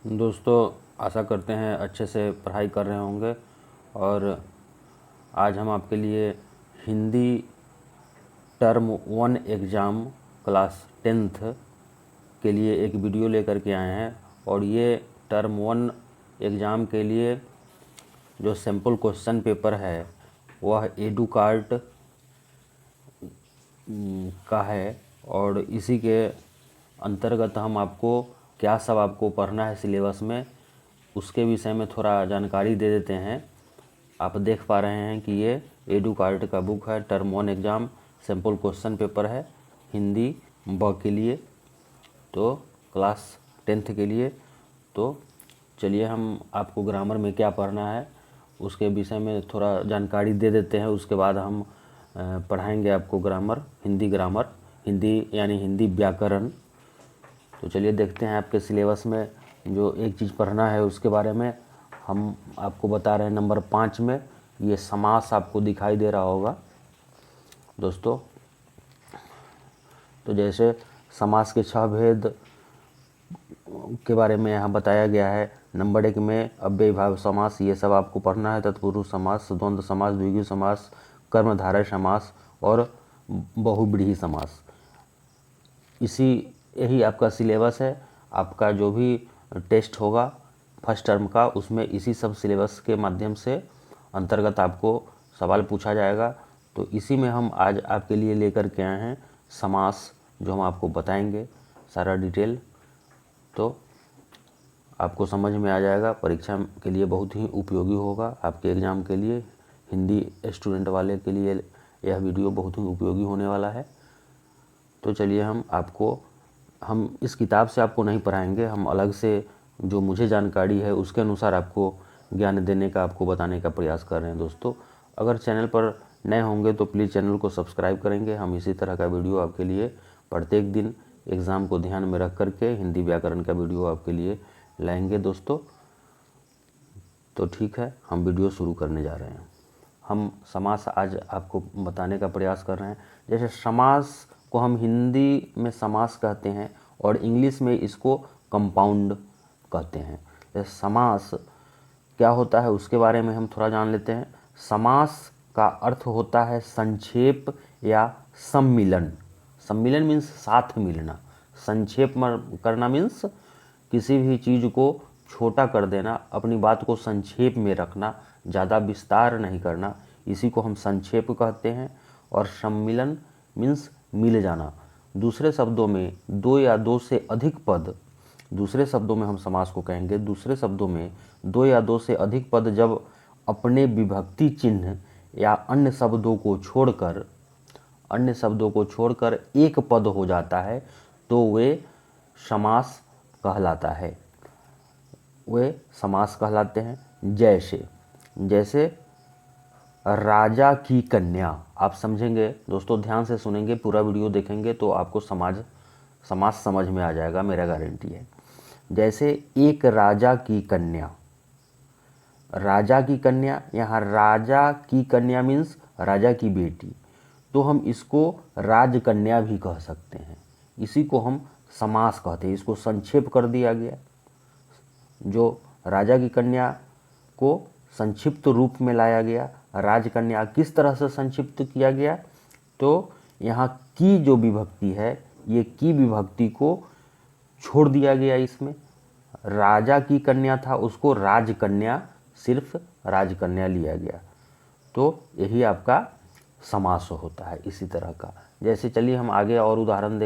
दोस्तों, आशा करते हैं अच्छे से पढ़ाई कर रहे होंगे। और आज हम आपके लिए Hindi term 1 exam class 10th के लिए एक वीडियो लेकर के आए हैं। और ये टर्म 1 एग्ज़ाम के लिए जो सैम्पल क्वेश्चन पेपर है वह एडुकार्ट का है। और इसी के अंतर्गत हम आपको क्या सब आपको पढ़ना है सिलेबस में, उसके विषय में थोड़ा जानकारी दे देते हैं। आप देख पा रहे हैं कि ये एडुकार्ट का बुक है, term 1 exam sample question paper है हिंदी ब के लिए, तो क्लास 10th के लिए। तो चलिए हम आपको ग्रामर में क्या पढ़ना है उसके विषय में थोड़ा जानकारी दे देते हैं। उसके बाद हम पढ़ाएंगे आपको ग्रामर, हिंदी यानी हिंदी व्याकरण। तो चलिए देखते हैं आपके सिलेबस में जो एक चीज़ पढ़ना है उसके बारे में हम आपको बता रहे हैं। नंबर 5 में ये समास आपको दिखाई दे रहा होगा दोस्तों। तो जैसे समास के 6 भेद के बारे में यहाँ बताया गया है। नंबर 1 में अव्ययीभाव समास, ये सब आपको पढ़ना है। तत्पुरुष समास, द्वंद्व समास, द्विगु समास, कर्मधारय समास और बहुव्रीहि समास। यही आपका सिलेबस है। आपका जो भी टेस्ट होगा फर्स्ट टर्म का, उसमें इसी सब सिलेबस के माध्यम से अंतर्गत आपको सवाल पूछा जाएगा। तो इसी में हम आज आपके लिए लेकर के आए हैं समास, जो हम आपको बताएंगे सारा डिटेल। तो आपको समझ में आ जाएगा, परीक्षा के लिए बहुत ही उपयोगी होगा। आपके एग्ज़ाम के लिए, हिंदी स्टूडेंट वाले के लिए यह वीडियो बहुत ही उपयोगी होने वाला है। तो चलिए हम इस किताब से आपको नहीं पढ़ाएंगे, हम अलग से जो मुझे जानकारी है उसके अनुसार आपको ज्ञान देने का, आपको बताने का प्रयास कर रहे हैं दोस्तों। अगर चैनल पर नए होंगे तो प्लीज़ चैनल को सब्सक्राइब करेंगे। हम इसी तरह का वीडियो आपके लिए प्रत्येक दिन एग्ज़ाम को ध्यान में रख करके हिंदी व्याकरण का वीडियो आपके लिए लाएंगे दोस्तों। तो ठीक है, हम वीडियो शुरू करने जा रहे हैं। हम समास आज आपको बताने का प्रयास कर रहे हैं। जैसे समास को हम हिंदी में समास कहते हैं और इंग्लिश में इसको कंपाउंड कहते हैं। जैसे समास क्या होता है उसके बारे में हम थोड़ा जान लेते हैं। समास का अर्थ होता है संक्षेप या सम्मिलन। सम्मिलन मीन्स साथ मिलना, संक्षेप करना मीन्स किसी भी चीज़ को छोटा कर देना, अपनी बात को संक्षेप में रखना, ज़्यादा विस्तार नहीं करना, इसी को हम संक्षेप कहते हैं। और सम्मिलन मीन्स मिल जाना। दूसरे शब्दों में दो या दो से अधिक पद, दूसरे शब्दों में हम समास को कहेंगे, दूसरे शब्दों में दो या दो से अधिक पद जब अपने विभक्ति चिन्ह या अन्य शब्दों को छोड़कर एक पद हो जाता है तो वे समास कहलाते हैं। जैसे राजा की कन्या, आप समझेंगे दोस्तों, ध्यान से सुनेंगे, पूरा वीडियो देखेंगे तो आपको समास समझ में आ जाएगा, मेरा गारंटी है। जैसे एक राजा की कन्या, राजा की कन्या, यहाँ राजा की कन्या मीन्स राजा की बेटी, तो हम इसको राजकन्या भी कह सकते हैं। इसी को हम समास कहते हैं। इसको संक्षेप कर दिया गया। जो राजा की कन्या को संक्षिप्त रूप में लाया गया। राजकन्या किस तरह से संक्षिप्त किया गया, तो यहाँ की जो विभक्ति है, ये की विभक्ति को छोड़ दिया गया। इसमें राजा की कन्या था, उसको राजकन्या, सिर्फ राजकन्या लिया गया। तो यही आपका समास होता है इसी तरह का। जैसे चलिए हम आगे और उदाहरण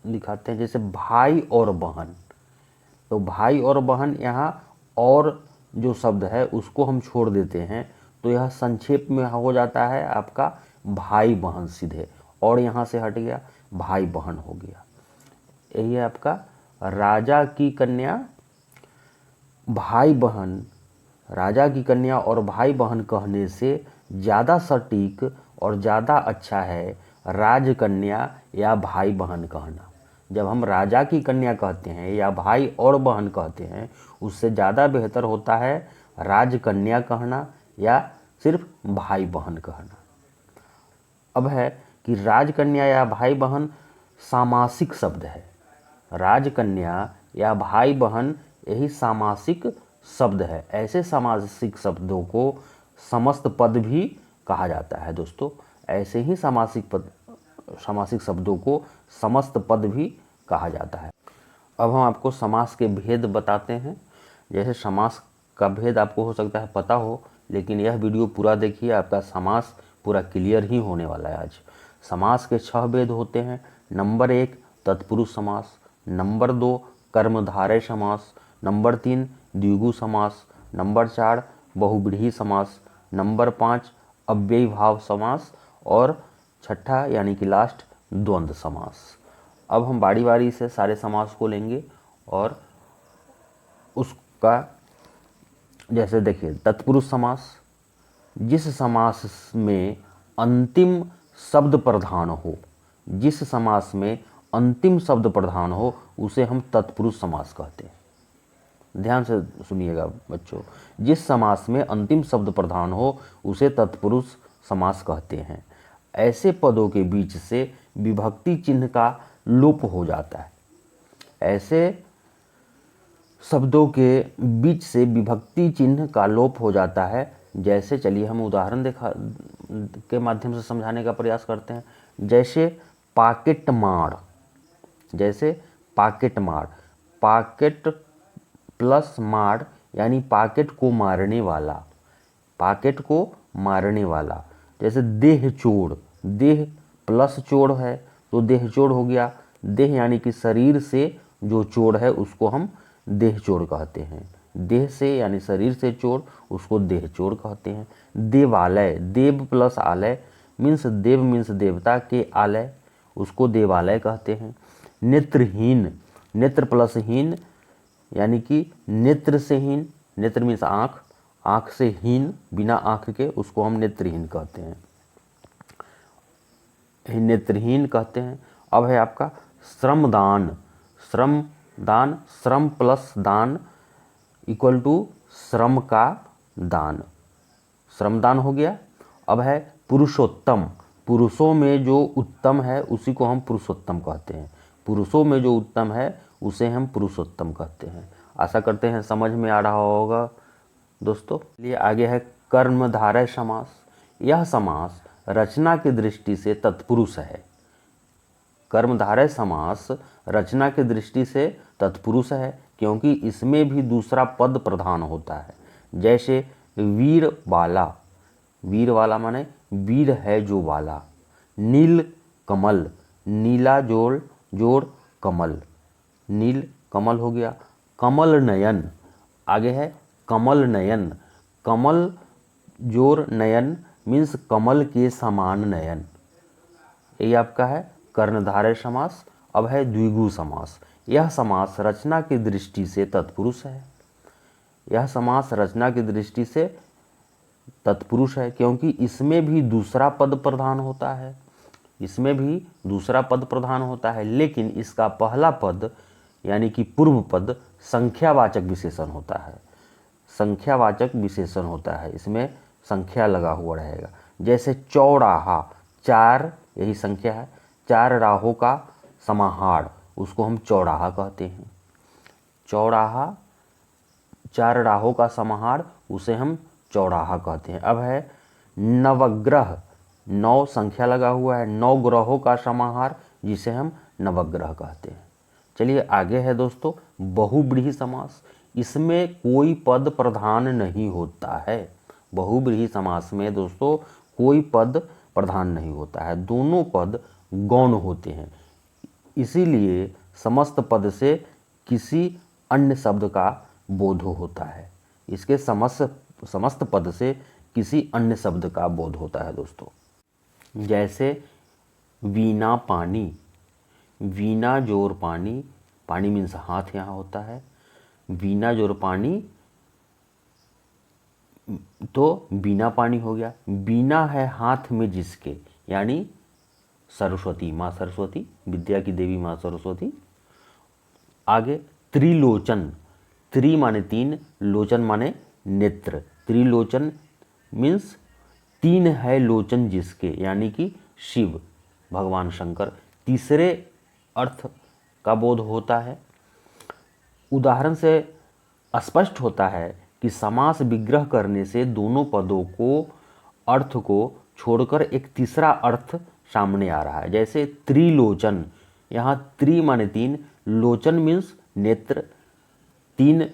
दिखाते हैं। जैसे भाई और बहन, तो भाई और बहन, यहाँ और जो शब्द है उसको हम छोड़ देते हैं तो यह संक्षेप में हो जाता है आपका भाई बहन सीधे, और यहाँ से हट गया भाई बहन हो गया। यही है आपका राजा की कन्या, भाई बहन। राजा की कन्या और भाई बहन कहने से ज़्यादा सटीक और ज़्यादा अच्छा है राजकन्या या भाई बहन कहना। जब हम राजा की कन्या कहते हैं या भाई और बहन कहते हैं, उससे ज़्यादा बेहतर होता है राजकन्या कहना या सिर्फ भाई बहन कहना। अब है कि राजकन्या या भाई बहन सामासिक शब्द है। राजकन्या या भाई बहन यही सामासिक शब्द है। ऐसे सामासिक शब्दों को समस्त पद भी कहा जाता है दोस्तों। ऐसे ही सामासिक शब्दों को समस्त पद भी कहा जाता है। अब हम आपको समास के भेद बताते हैं। जैसे समास का भेद आपको हो सकता है पता हो, लेकिन यह वीडियो पूरा देखिए, आपका समास पूरा क्लियर ही होने वाला है आज। समास के 6 भेद होते हैं। नंबर 1 तत्पुरुष समास, नंबर 2 कर्मधारय समास, नंबर 3 द्विगु समास, नंबर 4 बहुब्रीहि समास, नंबर 5 अव्ययीभाव समास और छठा यानी कि लास्ट द्वंद्व समास। अब हम बारी बारी से सारे समास को लेंगे और उसका जैसे देखिए तत्पुरुष समास, जिस समास में अंतिम शब्द प्रधान हो, जिस समास में अंतिम शब्द प्रधान हो उसे हम तत्पुरुष समास कहते हैं। ध्यान से सुनिएगा बच्चों, जिस समास में अंतिम शब्द प्रधान हो उसे तत्पुरुष समास कहते हैं। ऐसे पदों के बीच से विभक्ति चिन्ह का लोप हो जाता है। ऐसे शब्दों के बीच से विभक्ति चिन्ह का लोप हो जाता है। जैसे चलिए हम उदाहरण के माध्यम से समझाने का प्रयास करते हैं। जैसे पाकेट मार, जैसे पाकेट मार, पाकेट प्लस मार यानी पाकेट को मारने वाला, पाकेट को मारने वाला। जैसे देह चोर, देह प्लस चोर है तो देह चोर हो गया। देह यानी कि शरीर से जो चोर है उसको हम देह चोर कहते हैं। देह से यानी शरीर से चोर, उसको देह चोर कहते हैं। देवालय, देव प्लस आलय मीन्स देव मीन्स देवता के आलय, उसको देवालय कहते हैं। नेत्रहीन, नेत्र प्लस हीन यानी कि नेत्र से हीन, नेत्र मीन्स आँख, आँख से हीन बिना आँख के, उसको हम नेत्रहीन कहते हैं, नेत्रहीन कहते हैं। अब है आपका श्रमदान, श्रमदान, श्रम प्लस दान इक्वल टू श्रम का दान, श्रमदान हो गया। अब है पुरुषोत्तम, पुरुषों में जो उत्तम है उसी को हम पुरुषोत्तम कहते हैं। पुरुषों में जो उत्तम है उसे हम पुरुषोत्तम कहते हैं। आशा करते हैं समझ में आ रहा होगा दोस्तों। लिए आगे है कर्मधारय समास। यह समास रचना की दृष्टि से तत्पुरुष है। कर्मधारय समास रचना की दृष्टि से तत्पुरुष है क्योंकि इसमें भी दूसरा पद प्रधान होता है। जैसे वीर वाला, वीर वाला माने वीर है जो वाला। नील कमल, नीला जोड़ जोड़ कमल, नील कमल हो गया। कमल नयन, आगे है कमल नयन, कमल जोड़ नयन मीन्स कमल के समान नयन। ये आपका है कर्णधारय समास। अब है द्विगु समास। यह समास रचना की दृष्टि से तत्पुरुष है। यह समास रचना की दृष्टि से तत्पुरुष है क्योंकि इसमें भी दूसरा पद प्रधान होता है, इसमें भी दूसरा पद प्रधान होता है, लेकिन इसका पहला पद यानी कि पूर्व पद संख्यावाचक विशेषण होता है। संख्यावाचक विशेषण होता है, इसमें संख्या लगा हुआ रहेगा। जैसे चौराहा, चार यही संख्या है, चार राहों का समाहार उसको हम चौराहा कहते हैं। चौराहा, चार राहों का समाहार उसे हम चौराहा कहते हैं। अब है नवग्रह, 9 संख्या लगा हुआ है, 9 ग्रहों का समाहार जिसे हम नवग्रह कहते हैं। चलिए आगे है दोस्तों बहुब्रीहि समास। इसमें कोई पद प्रधान नहीं होता है। बहुब्रीहि समास में दोस्तों कोई पद प्रधान नहीं होता है, दोनों पद गौण होते हैं। इसीलिए समस्त पद से किसी अन्य शब्द का बोध होता है। इसके समस्त पद से किसी अन्य शब्द का बोध होता है दोस्तों। जैसे वीणा पानी, वीणा जोर पानी, पानी मीन्स हाथ यहाँ होता है, वीणा जोर पानी तो बीना पानी हो गया। बीना है हाथ में जिसके यानी सरस्वती, माँ सरस्वती, विद्या की देवी माँ सरस्वती। आगे त्रिलोचन, त्रि माने 3, लोचन माने नेत्र। त्रिलोचन मीन्स 3 है लोचन जिसके यानी कि शिव भगवान शंकर, तीसरे अर्थ का बोध होता है। उदाहरण से स्पष्ट होता है कि समास विग्रह करने से दोनों पदों को अर्थ को छोड़कर एक तीसरा अर्थ सामने आ रहा है। जैसे त्रिलोचन, यहाँ त्रि माने तीन, लोचन मीन्स नेत्र, तीन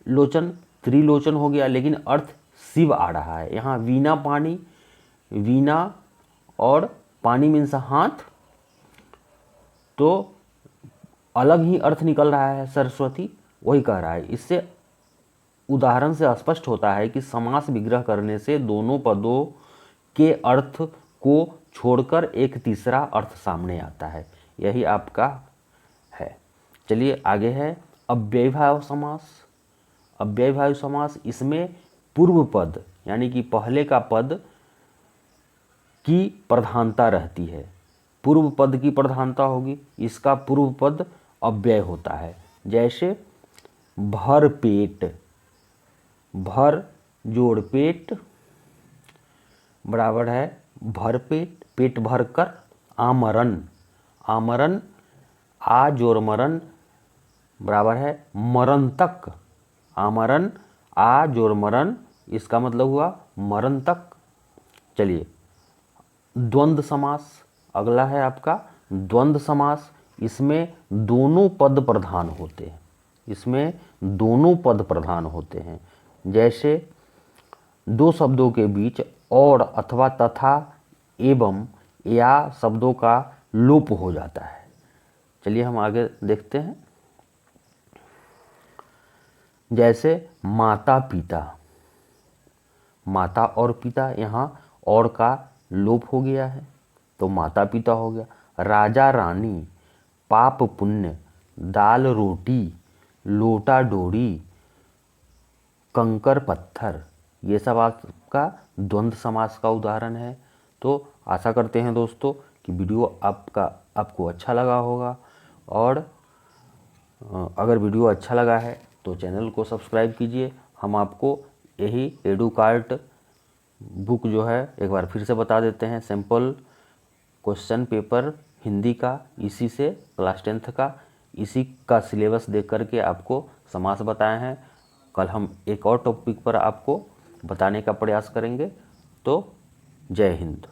लोचन त्रिलोचन हो गया, लेकिन अर्थ शिव आ रहा है। यहाँ वीणा पानी, वीणा और पानी मीन्स हाथ, तो अलग ही अर्थ निकल रहा है सरस्वती, वही कह रहा है। इससे उदाहरण से स्पष्ट होता है कि समास विग्रह करने से दोनों पदों के अर्थ को छोड़कर एक तीसरा अर्थ सामने आता है। यही आपका है। चलिए आगे है अव्ययभाव समास। अव्ययभाव समास, इसमें पूर्व पद यानी कि पहले का पद की प्रधानता रहती है। पूर्व पद की प्रधानता होगी, इसका पूर्व पद अव्यय होता है। जैसे भर पेट, भर जोड़ पेट बराबर है भर पेट, पेट भर कर। आमरण, आमरण आ जोड़ मरण बराबर है मरण तक। आमरण आ जोड़ मरण, इसका मतलब हुआ मरण तक। चलिए द्वंद्व समास अगला है आपका द्वंद्व समास। इसमें दोनों पद प्रधान होते हैं, इसमें दोनों पद प्रधान होते हैं। जैसे दो शब्दों के बीच और अथवा तथा एवं या शब्दों का लोप हो जाता है। चलिए हम आगे देखते हैं। जैसे माता पिता, माता और पिता, यहाँ और का लोप हो गया है तो माता पिता हो गया। राजा रानी, पाप पुण्य, दाल रोटी, लोटा डोरी, कंकर पत्थर, ये सब आपका द्वंद्व समास का उदाहरण है। तो आशा करते हैं दोस्तों कि वीडियो आपको अच्छा लगा होगा, और अगर वीडियो अच्छा लगा है तो चैनल को सब्सक्राइब कीजिए। हम आपको यही एडुकार्ट बुक जो है एक बार फिर से बता देते हैं, सैम्पल क्वेश्चन पेपर हिंदी का, इसी से क्लास 10th का, इसी का सिलेबस देख करके आपको समास बताए हैं। कल हम एक और टॉपिक पर आपको बताने का प्रयास करेंगे। तो जय हिंद।